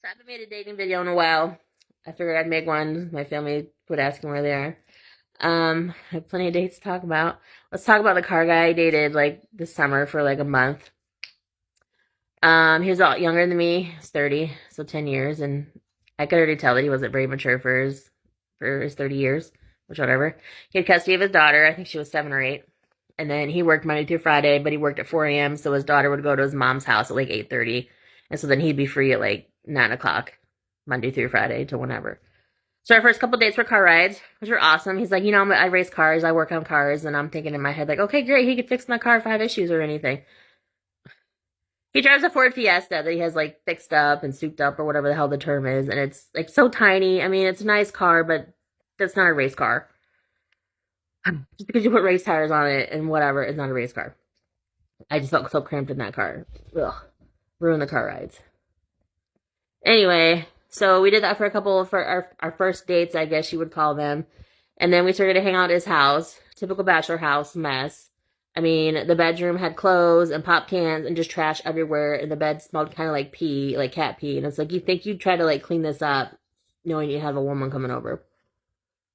I haven't made a dating video in a while. I figured I'd make one. My family would asking where they are. I have plenty of dates to talk about. Let's talk about the car guy I dated like this summer for like a month. He was a lot younger than me. He's 30, so 10 years, and I could already tell that he wasn't very mature for his 30 years, which whatever. He had custody of his daughter. I think she was 7 or 8. And then he worked Monday through Friday, but he worked at 4 a.m. So his daughter would go to his mom's house at like 8:30, and so then he'd be free at like 9 o'clock, Monday through Friday to whenever. So our first couple dates were car rides, which were awesome. He's like, I race cars, I work on cars, and I'm thinking in my head like, okay, great, he could fix my car if I have issues or anything. He drives a Ford Fiesta that he has like fixed up and souped up or whatever the hell the term is, and it's like so tiny. I mean, it's a nice car, but that's not a race car. Just because you put race tires on it and whatever, it's not a race car. I just felt so cramped in that car. Ugh. Ruin the car rides. Anyway, so we did that for our first dates, I guess you would call them. And then we started to hang out at his house. Typical bachelor house mess. I mean, the bedroom had clothes and pop cans and just trash everywhere, and the bed smelled kind of like pee, like cat pee. And it's like, you think you'd try to like clean this up knowing you have a woman coming over.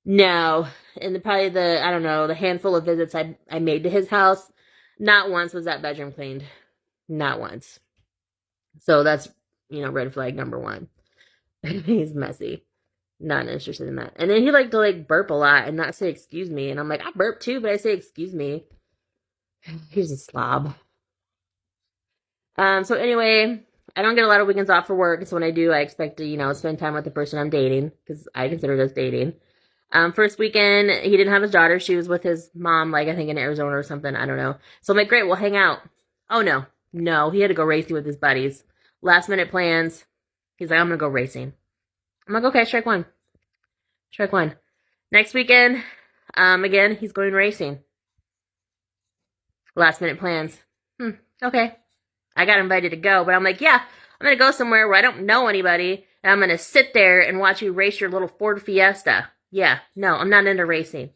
No. And probably I don't know, the handful of visits I made to his house, not once was that bedroom cleaned. Not once. So that's, red flag number one. He's messy. Not interested in that. And then he liked to like burp a lot and not say excuse me. And I'm like, I burp too, but I say excuse me. He's a slob. So anyway, I don't get a lot of weekends off for work. So when I do, I expect to, spend time with the person I'm dating because I consider this dating. First weekend, he didn't have his daughter. She was with his mom, like I think in Arizona or something. I don't know. So I'm like, great, we'll hang out. Oh no. No, he had to go racing with his buddies. Last minute plans. He's like, I'm gonna go racing. I'm like, okay, strike one. Strike one. Next weekend, again, he's going racing. Last minute plans. Okay. I got invited to go, but I'm like, yeah, I'm gonna go somewhere where I don't know anybody, and I'm gonna sit there and watch you race your little Ford Fiesta. Yeah, no, I'm not into racing.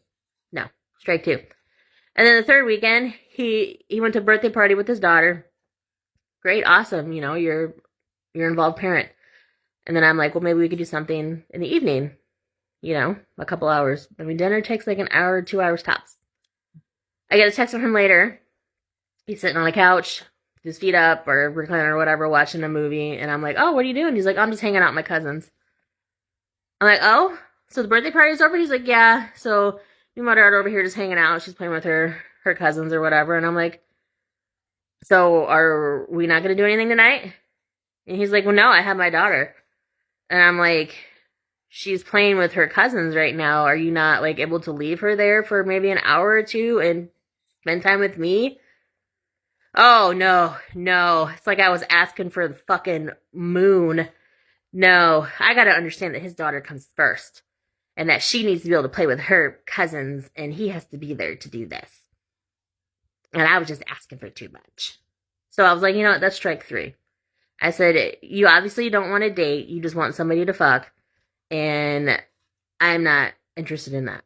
No, strike two. And then the third weekend, he went to a birthday party with his daughter. Great, awesome, you're involved parent. And then I'm like, well, maybe we could do something in the evening, a couple hours. I mean, dinner takes like an hour, 2 hours tops. I get a text from him later. He's sitting on a couch, with his feet up or recliner or whatever, watching a movie. And I'm like, oh, what are you doing? He's like, I'm just hanging out with my cousins. I'm like, oh, so the birthday party's over? He's like, yeah. So me and my daughter over here just hanging out. She's playing with her cousins or whatever. And I'm like, so are we not going to do anything tonight? And he's like, well, no, I have my daughter. And I'm like, she's playing with her cousins right now. Are you not like able to leave her there for maybe an hour or two and spend time with me? Oh, no. It's like I was asking for the fucking moon. No, I gotta understand that his daughter comes first. And that she needs to be able to play with her cousins. And he has to be there to do this. And I was just asking for too much. So I was like, you know what? That's strike three. I said, you obviously don't want to date. You just want somebody to fuck. And I'm not interested in that.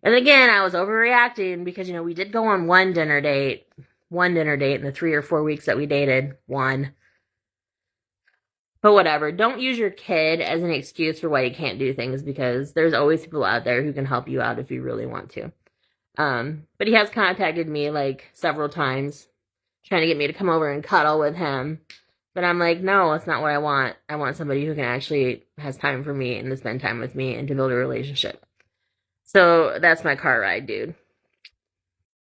And again, I was overreacting because, we did go on one dinner date in the 3 or 4 weeks that we dated. One. But whatever. Don't use your kid as an excuse for why you can't do things because there's always people out there who can help you out if you really want to. But he has contacted me like several times trying to get me to come over and cuddle with him. But I'm like, no, that's not what I want. I want somebody who can actually has time for me and to spend time with me and to build a relationship. So that's my car ride, dude.